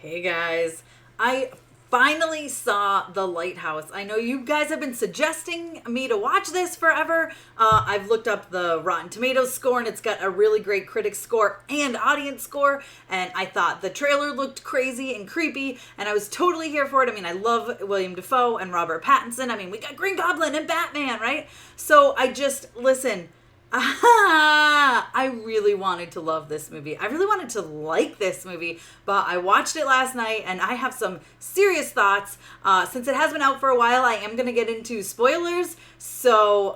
Hey guys, I finally saw The Lighthouse. I know you guys have been suggesting me to watch this forever. I've looked up the Rotten Tomatoes score and it's got a really great critic score and audience score. And I thought the trailer looked crazy and creepy and I was totally here for it. I mean, I love William Dafoe and Robert Pattinson. I mean, we got Green Goblin and Batman, right? So listen. I really wanted to love this movie. I really wanted to like this movie, but I watched it last night and I have some serious thoughts. Since it has been out for a while, I am going to get into spoilers. So,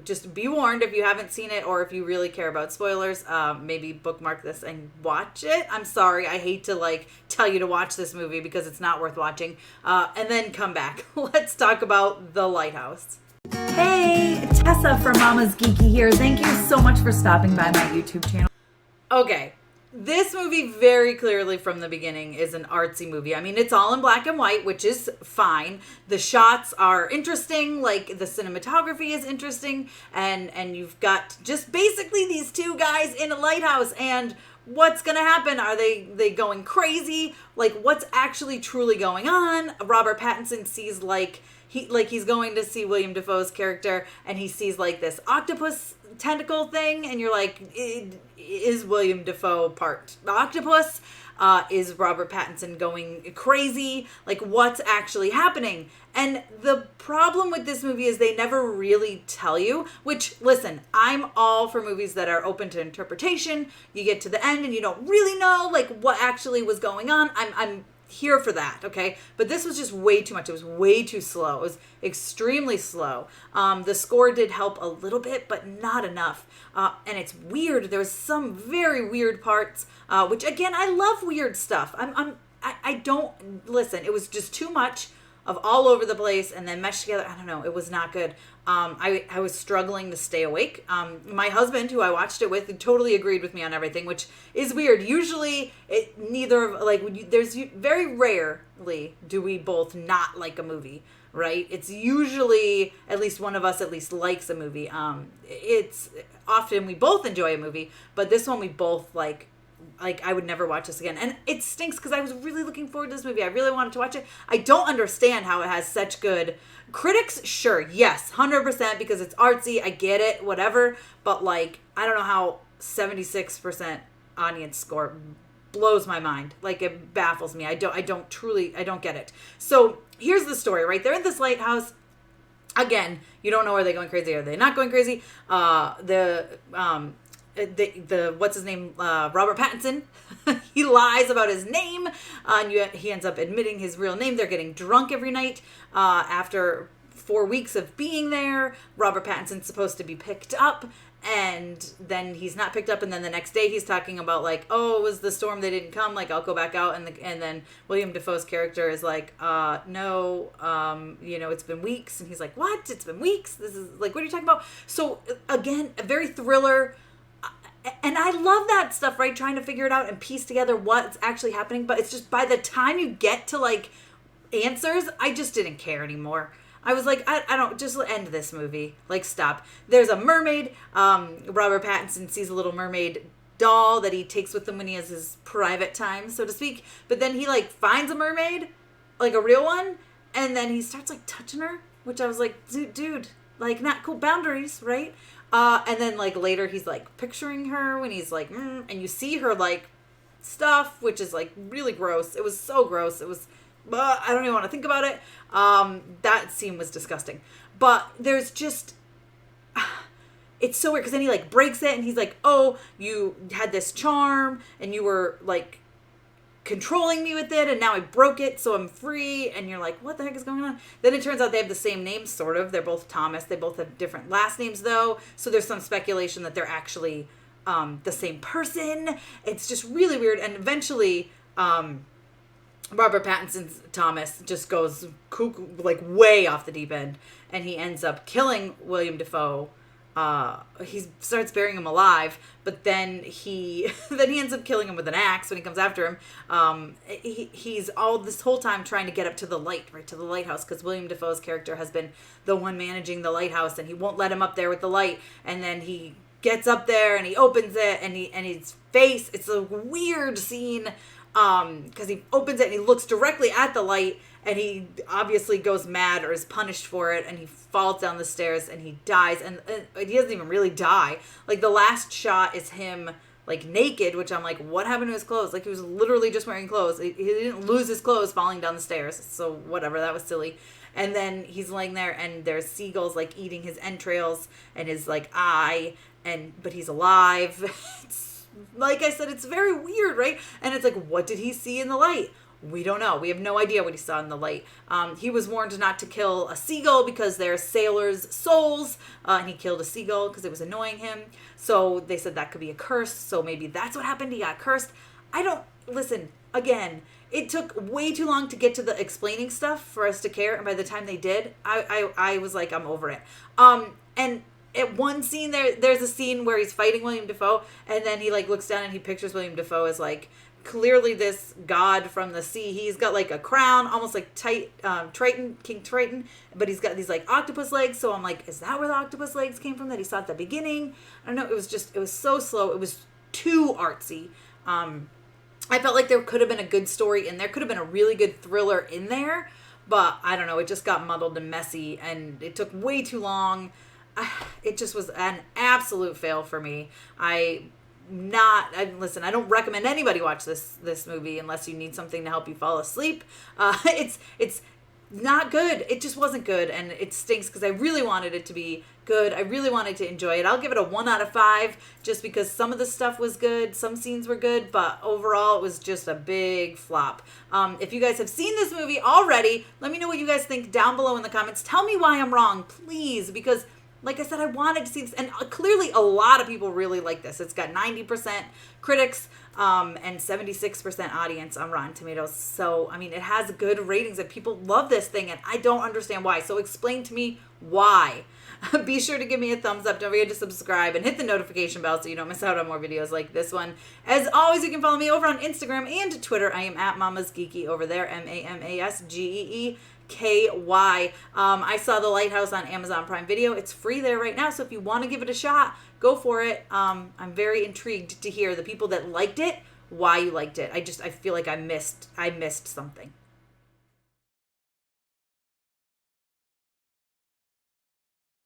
just be warned if you haven't seen it or if you really care about spoilers, maybe bookmark this and watch it. I'm sorry. I hate to tell you to watch this movie because it's not worth watching. And then come back. Let's talk about The Lighthouse. Hey, Tessa from Mama's Geeky here. Thank you so much for stopping by my YouTube channel. Okay, this movie very clearly from the beginning is an artsy movie. I mean, it's all in black and white, which is fine. The shots are interesting, like the cinematography is interesting, and you've got just basically these two guys in a lighthouse, and what's gonna happen? Are they going crazy? Like, what's actually truly going on? Robert Pattinson sees he's going to see William Dafoe's character and he sees this octopus tentacle thing and you're like, is William Dafoe part octopus? Is Robert Pattinson going crazy? What's actually happening? And the problem with this movie is they never really tell you, which, listen, I'm all for movies that are open to interpretation. You get to the end and you don't really know what actually was going on. I'm here for that, okay? But this was just way too much. It was way too slow. It was extremely slow. The score did help a little bit, but not enough. And it's weird. There was some very weird parts, which again, I love weird stuff. I don't listen. It was just too much of all over the place and then meshed together. I don't know. It was not good. I was struggling to stay awake. My husband, who I watched it with, totally agreed with me on everything, which is weird. Usually, there's very rarely do we both not like a movie, right? It's usually at least one of us at least likes a movie. It's often we both enjoy a movie, but this one we both like I would never watch this again. And it stinks because I was really looking forward to this movie. I really wanted to watch it. I don't understand how it has such good critics. Sure, yes, 100% because it's artsy. I get it, whatever. But I don't know how 76% audience score blows my mind. It baffles me. I don't get it. So here's the story, right? They're in this lighthouse. Again, you don't know, are they going crazy? Are they not going crazy? The what's his name, Robert Pattinson, he lies about his name, and he ends up admitting his real name. They're getting drunk every night after 4 weeks of being there. Robert Pattinson's supposed to be picked up, and then he's not picked up, and then the next day he's talking about oh, it was the storm, they didn't come, I'll go back out, and then William Dafoe's character is no, it's been weeks, and he's like, what? It's been weeks? This is what are you talking about? So again, a very thriller. And I love that stuff, right? Trying to figure it out and piece together what's actually happening. But it's just by the time you get to answers, I just didn't care anymore. I was I don't, just end this movie. Stop. There's a mermaid. Robert Pattinson sees a little mermaid doll that he takes with him when he has his private time, so to speak. But then he finds a mermaid, a real one. And then he starts touching her, which I was dude, not cool, boundaries, right? And then later he's picturing her when he's and you see her stuff, which is really gross. It was so gross. It was, I don't even want to think about it. That scene was disgusting. But there's just, it's so weird because then he breaks it and he's oh, you had this charm and you were controlling me with it and now I broke it so I'm free, and you're what the heck is going on? Then it turns out they have the same name, sort of. They're both Thomas. They both have different last names though, so there's some speculation that they're actually the same person. It's just really weird. And eventually Robert Pattinson's Thomas just goes cuckoo, way off the deep end, and he ends up killing William Dafoe. He starts burying him alive, but then he ends up killing him with an axe when he comes after him. He's all this whole time trying to get up to the lighthouse, because William Dafoe's character has been the one managing the lighthouse, and he won't let him up there with the light. And then he gets up there and he opens it, and his face. It's a weird scene. because he opens it and he looks directly at the light, and he obviously goes mad or is punished for it, and he falls down the stairs and he dies, and he doesn't even really die. Like, the last shot is him, like, naked, which I'm like, what happened to his clothes? Like, he was literally just wearing clothes. He didn't lose his clothes falling down the stairs, so whatever, that was silly. And then he's laying there, and there's seagulls, like, eating his entrails and his, like, eye, but he's alive. It's, like I said, it's very weird, right? And it's like, what did he see in the light? We don't know. We have no idea what he saw in the light. He was warned not to kill a seagull because they're sailors' souls, and he killed a seagull because it was annoying him. So they said that could be a curse, so maybe that's what happened. He got cursed. Listen, again, it took way too long to get to the explaining stuff for us to care, and by the time they did, I was like, I'm over it. And at one scene, there's a scene where he's fighting William Dafoe, and then he, like, looks down and he pictures William Dafoe as, like, clearly this god from the sea. He's got, like, a crown, almost like Triton, King Triton, but he's got these, like, octopus legs. So I'm like, is that where the octopus legs came from that he saw at the beginning? I don't know. It was so slow. It was too artsy. I felt like there could have been a good story in there. Could have been a really good thriller in there, but I don't know. It just got muddled and messy, and it took way too long. It just was an absolute fail for me. Listen, I don't recommend anybody watch this movie unless you need something to help you fall asleep. It's not good. It just wasn't good, and it stinks because I really wanted it to be good. I really wanted to enjoy it. I'll give it a 1 out of 5 just because some of the stuff was good, some scenes were good, but overall it was just a big flop. If you guys have seen this movie already, let me know what you guys think down below in the comments. Tell me why I'm wrong, please, because like I said, I wanted to see this, and clearly a lot of people really like this. It's got 90% critics and 76% audience on Rotten Tomatoes. So, I mean, it has good ratings, and people love this thing, and I don't understand why. So explain to me why. Be sure to give me a thumbs up. Don't forget to subscribe and hit the notification bell so you don't miss out on more videos like this one. As always, you can follow me over on Instagram and Twitter. I am at Mama's Geeky over there, MAMASGEEKY. I saw The Lighthouse on Amazon Prime Video. It's free there right now, so if you want to give it a shot, go for it. I'm very intrigued to hear the people that liked it, why you liked it. I feel like I missed something.